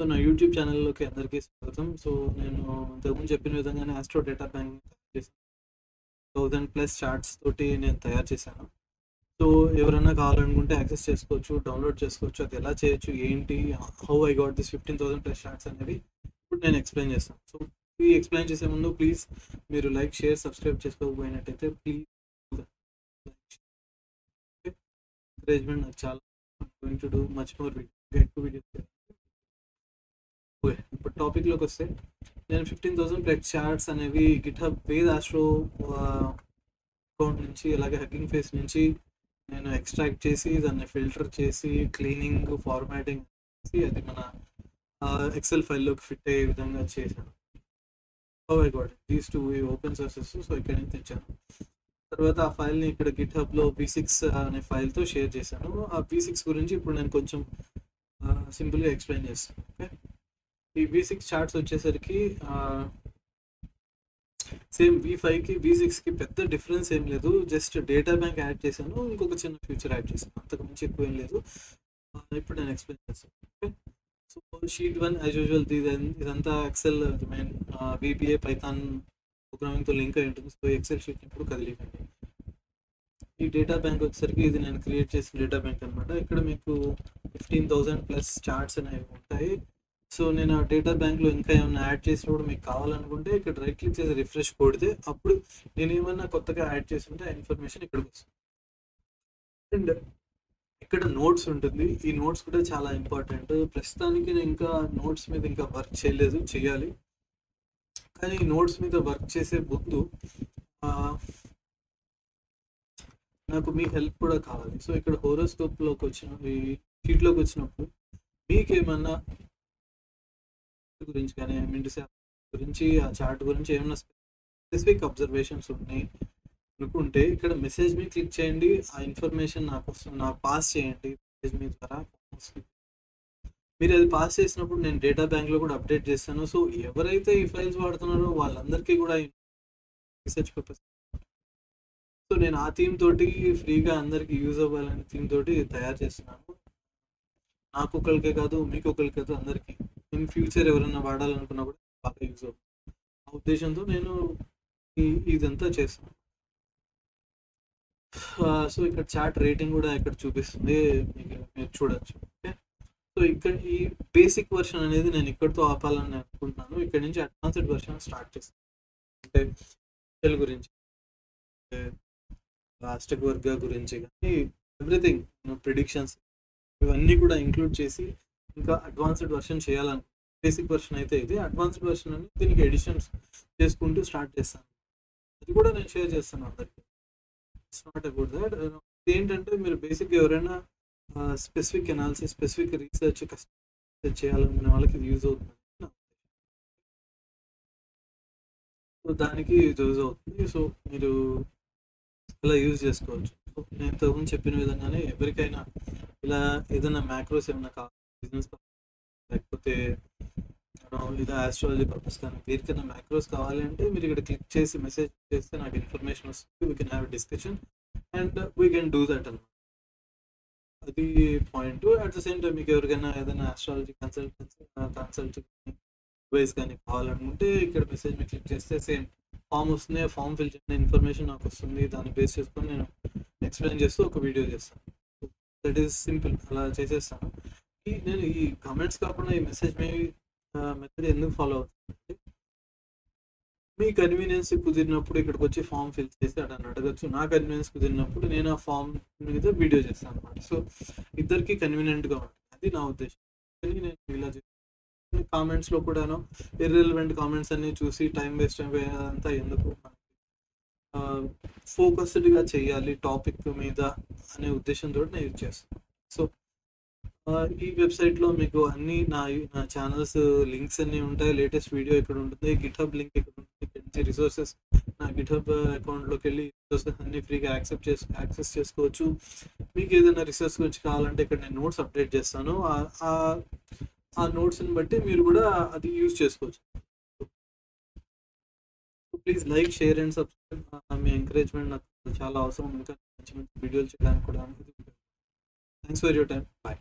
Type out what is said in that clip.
So నా YouTube ఛానల్లోకి అందరికీ స్వాగతం. సో నేను ఇంతకుముందు చెప్పిన విధంగానే ఆస్ట్రో డేటా బ్యాంక్ చేశాను. 1000+ చార్ట్స్ తోటి నేను తయారు చేశాను. సో ఎవరైనా కావాలనుకుంటే యాక్సెస్ చేసుకోవచ్చు, డౌన్లోడ్ చేసుకోవచ్చు. అది ఎలా చేయొచ్చు, ఏంటి, how I got this 15,000+ charts అనేవి ఇప్పుడు నేను ఎక్స్ప్లెయిన్ చేస్తాను. సో ఈ ఎక్స్ప్లెయిన్ చేసే ముందు ప్లీజ్ మీరు లైక్, షేర్, సబ్స్క్రైబ్ చేసుకోకపోయినట్టయితే ప్లీజ్ ఎంకరేజ్మెంట్ నాకు చాలా. Going to do much more ఎక్కువ వీడియోస్. ఓకే, ఇప్పుడు టాపిక్లోకి వస్తే నేను 15,000+ చార్ట్స్ అనేవి గిట్హబ్ వేద్ ఆస్ట్రో అకౌంట్ నుంచి, అలాగే హగ్గింగ్ ఫేస్ నుంచి నేను ఎక్స్ట్రాక్ట్ చేసి దాన్ని ఫిల్టర్ చేసి క్లీనింగ్, ఫార్మాటింగ్ చేసి అది మన ఎక్సెల్ ఫైల్లోకి ఫిట్ అయ్యే విధంగా చేశాను. I got these two open sources. So ఇక్కడ నుంచి తెచ్చాను. తర్వాత ఆ ఫైల్ని ఇక్కడ గిట్హబ్లో V6 అనే ఫైల్తో షేర్ చేశాను. ఆ V6 గురించి ఇప్పుడు నేను కొంచెం సింపుల్గా ఎక్స్ప్లెయిన్ చేస్తాను. ఓకే, ఈ V6 చార్ట్స్ వచ్చేసరికి సేమ్ V5కి V6కి పెద్ద డిఫరెన్స్ ఏం లేదు. జస్ట్ డేటా బ్యాంక్ యాడ్ చేశాను, ఇంకొక చిన్న ఫ్యూచర్ యాడ్ చేశాను, అంతకు మించి ఎక్కువ ఏం లేదు. ఇప్పుడు నేను ఎక్స్ప్లెయిన్ చేస్తాను. Okay, so sheet 1 as usual ఇదంతా ఎక్సెల్ మెయిన్ VBA పైథాన్ ప్రోగ్రామింగ్తో లింక్ అయి ఉంటుంది. సో ఎక్సెల్ షీట్ ఇప్పుడు కదిలికండి. ఈ డేటా బ్యాంక్ వచ్చేసరికి ఇది నేను క్రియేట్ చేసిన డేటా బ్యాంక్ అనమాట. ఇక్కడ మీకు 15,000+ చార్ట్స్ అనేవి ఉంటాయి. సో నేను ఆ డేటా బ్యాంక్లో ఇంకా ఏమైనా యాడ్ చేసినప్పుడు మీకు కావాలనుకుంటే ఇక్కడ రైట్ క్లిక్ చేసి రిఫ్రెష్ కొడితే అప్పుడు నేను ఏమన్నా కొత్తగా యాడ్ చేసి ఉంటే ఆ ఇన్ఫర్మేషన్ ఇక్కడికి వస్తుంది. అండ్ ఇక్కడ నోట్స్ ఉంటుంది. ఈ నోట్స్ కూడా చాలా ఇంపార్టెంట్. ప్రస్తుతానికి నేను ఇంకా నోట్స్ మీద ఇంకా వర్క్ చేయలేదు, చేయాలి. కానీ నోట్స్ మీద వర్క్ చేసే ముందు నాకు మీ హెల్ప్ కూడా కావాలి. సో ఇక్కడ హోరోస్కోప్లోకి వచ్చిన ఈ షీట్లోకి వచ్చినప్పుడు మీకేమన్నా గురించి కానీ గురించి, ఆ చార్ట్ గురించి ఏమైనా స్పెసిఫిక్ అబ్జర్వేషన్స్ ఉన్నాయి అనుకుంటే ఇక్కడ మెసేజ్ మీ క్లిక్ చేయండి. ఆ ఇన్ఫర్మేషన్ నాకు పాస్ చేయండి మెసేజ్ మీ ద్వారా. మీరు అది పాస్ చేసినప్పుడు నేను డేటా బ్యాంక్లో కూడా అప్డేట్ చేస్తాను. సో ఎవరైతే ఈ ఫైల్స్ వాడుతున్నారో వాళ్ళందరికీ కూడా రీసెర్చ్ పర్పస్. సో నేను ఆ థీమ్ తోటి ఫ్రీగా అందరికీ యూజ్ అవ్వాలనే థీమ్ తోటి తయారు చేస్తున్నాను. నాకు ఒకరికే కాదు, మీకు ఒకరికి కాదు, అందరికీ. ఇన్ ఫ్యూచర్ ఎవరైనా వాడాలనుకున్నా కూడా బాగా యూజ్ అవుతుంది. ఆ ఉద్దేశంతో నేను ఇదంతా చేస్తాను. సో ఇక్కడ చార్ట్ రేటింగ్ కూడా ఇక్కడ చూపిస్తుంది, మీరు చూడొచ్చు. ఓకే, సో ఇక్కడ ఈ బేసిక్ వర్షన్ అనేది నేను ఇక్కడితో ఆపాలని అనుకుంటున్నాను. ఇక్కడ నుంచి అడ్వాన్స్డ్ వర్షన్ స్టార్ట్ చేస్తాను. అంటే తెలుగు గురించి, రాష్ట్ర వర్గ గురించి కానీ ఎవ్రీథింగ్, ప్రిడిక్షన్స్ ఇవన్నీ కూడా ఇంక్లూడ్ చేసి ఇంకా అడ్వాన్స్డ్ వర్షన్ చేయాలను. బేసిక్ వర్షన్ అయితే ఇది, అడ్వాన్స్డ్ వర్షన్ అని దీనికి ఎడిషన్స్ చేసుకుంటూ స్టార్ట్ చేస్తాను. అది కూడా నేను షేర్ చేస్తాను అందరికీ. It's not about that. ఏంటంటే మీరు బేసిక్గా ఎవరైనా స్పెసిఫిక్ అనాలిసిస్, స్పెసిఫిక్ రీసెర్చ్ చేయాలనుకునే వాళ్ళకి ఇది యూజ్ అవుతుంది. సో దానికి ఇది యూజ్ అవుతుంది. సో మీరు ఇలా యూజ్ చేసుకోవచ్చు. సో నేను ఇంతకుముందు చెప్పిన విధంగానే ఎవరికైనా ఇలా ఏదైనా మ్యాక్రోస్ ఏమైనా కావాలి, బిజినెస్ లేకపోతే ఇది ఆస్ట్రాలజీ పర్పస్ కానీ వీరికైనా మ్యాక్రోస్ కావాలి అంటే మీరు ఇక్కడ క్లిక్ చేసి మెసేజ్ చేస్తే నాకు ఇన్ఫర్మేషన్ వస్తుంది. We can have discussion and we can do that అన్నమాట. అది point. At the same time మీకు ఎవరికైనా ఏదైనా ఆస్ట్రాలజీ కన్సల్ట్ వైజ్ కానీ కావాలనుకుంటే ఇక్కడ మెసేజ్ మీరు క్లిక్ చేస్తే సేమ్ ఫామ్ వస్తుంది. ఆ ఫామ్ ఫిల్ చేసిన ఇన్ఫర్మేషన్ నాకు వస్తుంది. దాన్ని బేస్ చేసుకొని నేను ఎక్స్ప్లెయిన్ చేస్తూ ఒక వీడియో చేస్తాను. That is simple. అలా చేసేస్తాను. నేను ఈ కామెంట్స్ కాకుండా ఈ మెసేజ్ మెథడ్ ఎందుకు ఫాలో అవుతుంది, మీ కన్వీనియన్స్ కుదిరినప్పుడు ఇక్కడికి వచ్చి ఫామ్ ఫిల్ చేసి అట్లా అడగచ్చు. నా కన్వీనియన్స్ కుదిరినప్పుడు నేను ఆ ఫామ్ మీద వీడియో చేస్తాను అనమాట. సో ఇద్దరికి కన్వీనియంట్గా ఉంటుంది. అది నా ఉద్దేశం. కానీ నేను ఇలా చేస్తాను. కామెంట్స్లో కూడాను ఇర్రెలవెంట్ కామెంట్స్ అన్ని చూసి టైం వేస్ట్ అయిపోయేదంతా ఎందుకు, ఫోకస్డ్గా చేయాలి టాపిక్ మీద అనే ఉద్దేశంతో నేను యూజ్ చేస్తాను. సో ఈ వెబ్సైట్లో మీకు అన్ని నా ఛానల్స్ లింక్స్ అన్నీ ఉంటాయి. లేటెస్ట్ వీడియో ఇక్కడ ఉంటుంది, గిట్హబ్ లింక్ ఇక్కడ ఉంటుంది. ఇక్కడ నుంచి రిసోర్సెస్ నా గిట్హబ్ అకౌంట్లోకి వెళ్ళి రిసోర్సెస్ అన్ని ఫ్రీగా యాక్సెస్ చేసుకోవచ్చు. మీకు ఏదైనా రిసోర్స్ గురించి కావాలంటే ఇక్కడ నేను నోట్స్ అప్డేట్ చేస్తాను. ఆ నోట్స్ని బట్టి మీరు కూడా అది యూజ్ చేసుకోవచ్చు. Please like, share and subscribe. మీ ఎంకరేజ్మెంట్ నాకు చాలా అవసరం. ఇంకా మంచి మంచి వీడియోలు చేయడానికి కూడా. Thanks for your time. Bye.